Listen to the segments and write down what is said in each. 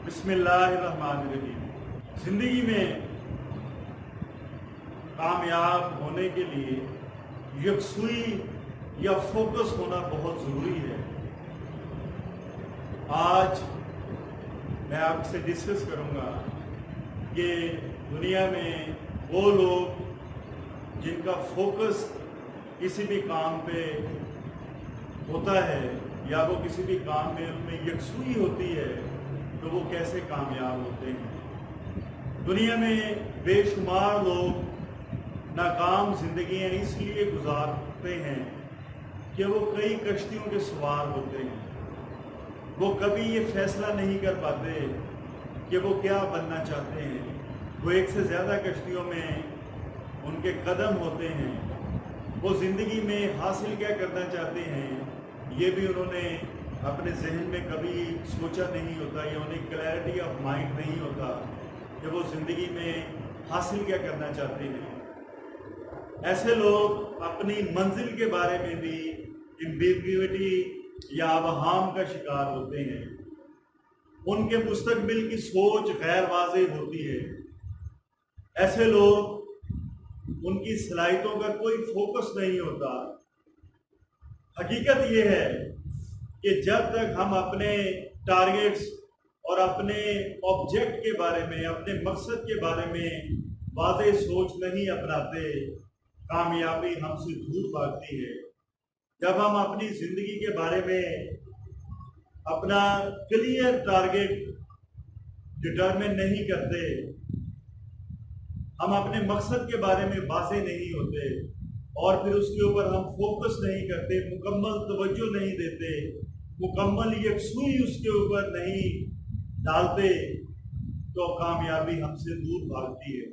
बिस्मिल्लाहिर्रहमानिर्रहीम। ज़िंदगी में कामयाब होने के लिए यकसुई या फोकस होना बहुत ज़रूरी है। आज मैं आपसे डिस्कस करूँगा कि दुनिया में वो लोग जिनका फोकस किसी भी काम पे होता है या वो किसी भी काम में उनमें यकसुई होती है तो वो कैसे कामयाब होते हैं। दुनिया में बेशुमार लोग नाकाम जिंदगियां इसलिए गुजारते हैं कि वो कई कश्तियों के सवार होते हैं। वो कभी ये फैसला नहीं कर पाते कि वो क्या बनना चाहते हैं। वो एक से ज़्यादा कश्तियों में उनके कदम होते हैं। वो ज़िंदगी में हासिल क्या करना चाहते हैं ये भी उन्होंने अपने जहन में कभी सोचा नहीं होता या उन्हें क्लैरिटी ऑफ माइंड नहीं होता कि वो ज़िंदगी में हासिल क्या करना चाहते हैं। ऐसे लोग अपनी मंजिल के बारे में भी एम्बिग्युइटी या अवहाम का शिकार होते हैं। उनके मुस्तकबिल की सोच गैर वाज़ेह होती है। ऐसे लोग उनकी सलाहियतों का कोई फोकस नहीं होता। हकीकत ये है कि जब तक हम अपने टारगेट्स और अपने ऑब्जेक्ट के बारे में, अपने मकसद के बारे में वाज़ेह सोच नहीं अपनाते, कामयाबी हमसे दूर भागती है। जब हम अपनी ज़िंदगी के बारे में अपना क्लियर टारगेट डिटरमिन नहीं करते, हम अपने मकसद के बारे में वाज़ेह नहीं होते और फिर उसके ऊपर हम फोकस नहीं करते, मुकम्मल तवज्जो नहीं देते, मुकम्मल यकसुई उसके ऊपर नहीं डालते, तो कामयाबी हमसे दूर भागती है।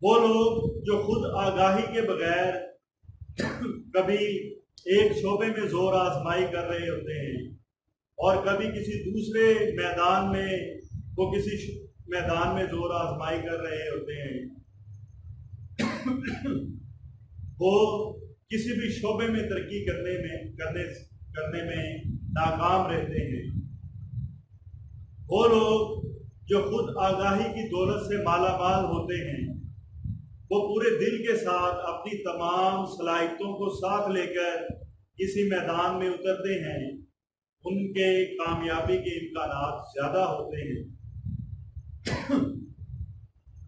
वो लोग जो खुद आगाही के बगैर कभी एक शोबे में जोर आजमाई कर रहे होते हैं और कभी किसी दूसरे मैदान में वो किसी मैदान में जोर आजमाई कर रहे होते हैं, वो किसी भी शोबे में तरक्की करने में नाकाम रहते हैं। वो लोग जो खुद आगाही की दौलत से माला माल होते हैं, वो पूरे दिल के साथ अपनी तमाम सलाहियतों को साथ लेकर किसी मैदान में उतरते हैं, उनके कामयाबी के इम्कानात ज़्यादा होते हैं।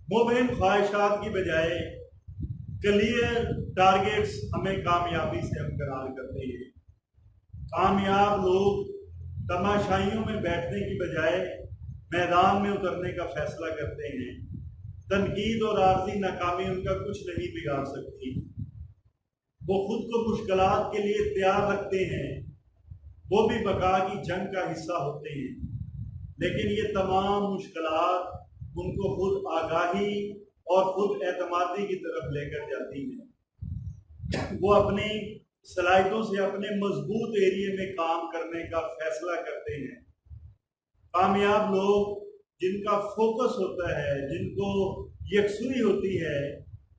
मुबहिम ख्वाहिशात की बजाय क्लियर टारगेट्स हमें कामयाबी से हमकरार करते हैं। कामयाब लोग तमाशाइयों में बैठने की बजाय मैदान में उतरने का फैसला करते हैं। तनकीद और आर्जी नाकामी उनका कुछ नहीं बिगाड़ सकती। वो खुद को मुश्किलात के लिए तैयार रखते हैं, वो भी बका की जंग का हिस्सा होते हैं, लेकिन ये तमाम मुश्किलात उनको खुद आगाही और खुद एतमादी की तरफ लेकर जाती हैं। वो अपनी सलाहियतों से अपने मजबूत एरिया में काम करने का फैसला करते हैं। कामयाब लोग जिनका फोकस होता है, जिनको यकसुई होती है,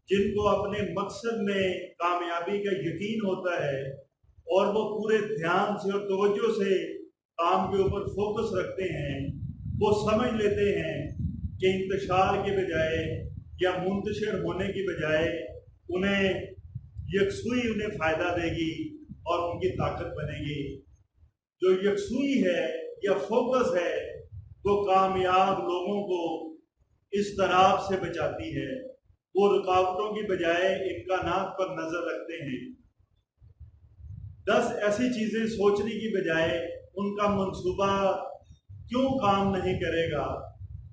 जिनको अपने मकसद में कामयाबी का यकीन होता है और वो पूरे ध्यान से और तवज्जो से काम के ऊपर फोकस रखते हैं, वो समझ लेते हैं कि इंतशार के बजाय या मुंतशिर होने की बजाय उन्हें यकसुई उन्हें फ़ायदा देगी और उनकी ताकत बनेगी। जो यकसुई है या फोकस है वो कामयाब लोगों को इस तनाव से बचाती है। वो रुकावटों की बजाय इम्कानात पर नज़र रखते हैं। 10 ऐसी चीज़ें सोचने की बजाय उनका मंसूबा क्यों काम नहीं करेगा,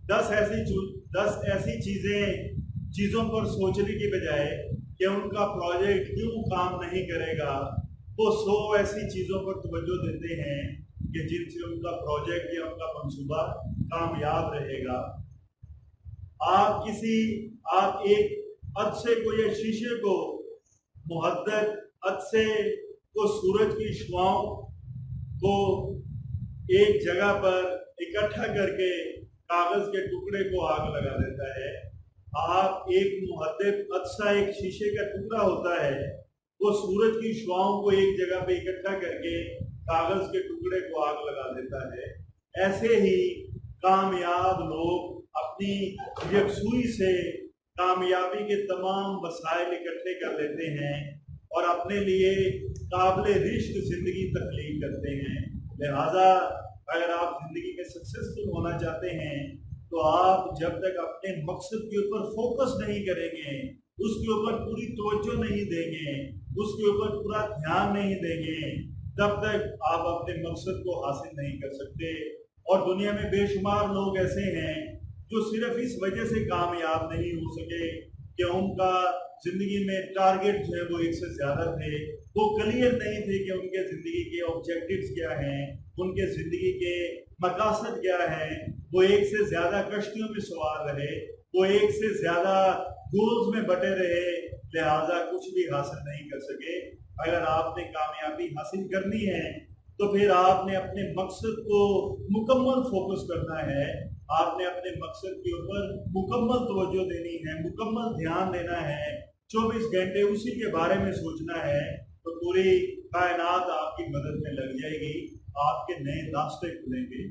10 ऐसी चीज़ों पर सोचने की बजाय कि उनका प्रोजेक्ट क्यों काम नहीं करेगा, वो 100 ऐसी चीज़ों पर तवज्जो देते हैं कि जिनसे उनका प्रोजेक्ट या उनका मंसूबा कामयाब रहेगा। आप एक अदसे को या शीशे को मुहद्दद अदसे को सूरज की शुआओं को एक जगह पर इकट्ठा करके कागज के टुकड़े को आग लगा देता है। आप एक मुहद्दद अदसा एक शीशे का टुकड़ा होता है, वो सूरज की शुआओं को एक जगह पे इकट्ठा करके कागज के टुकड़े को आग लगा देता है, ऐसे ही कामयाब लोग अपनी यकसुई से कामयाबी के तमाम वसाइल इकट्ठे कर लेते हैं और अपने लिए काबिल रिश्क जिंदगी तख्लीक करते हैं। लिहाजा अगर आप जिंदगी में सक्सेसफुल होना चाहते हैं तो आप जब तक अपने मकसद के ऊपर फोकस नहीं करेंगे, उसके ऊपर पूरी तवज्जो नहीं देंगे, उसके ऊपर पूरा ध्यान नहीं देंगे, तब तक आप अपने मकसद को हासिल नहीं कर सकते। और दुनिया में बेशुमार लोग ऐसे हैं जो सिर्फ इस वजह से कामयाब नहीं हो सके कि उनका जिंदगी में टारगेट जो है वो एक से ज्यादा थे, वो क्लियर नहीं थे कि उनके जिंदगी के ऑब्जेक्टिव्स क्या हैं, उनके जिंदगी के मकासद क्या हैं। वो एक से ज्यादा कश्तियों में सवार रहे, वो एक से ज्यादा गोल्स में बटे रहे, लिहाजा कुछ भी हासिल नहीं कर सके। अगर आपने कामयाबी हासिल करनी है तो फिर आपने अपने मकसद को मुकम्मल फोकस करना है, आपने अपने मकसद के ऊपर मुकम्मल तवज्जो देनी है, मुकम्मल ध्यान देना है, 24 घंटे उसी के बारे में सोचना है, तो पूरी कायनात आपकी मदद में लग जाएगी, आपके नए रास्ते खुलेंगे।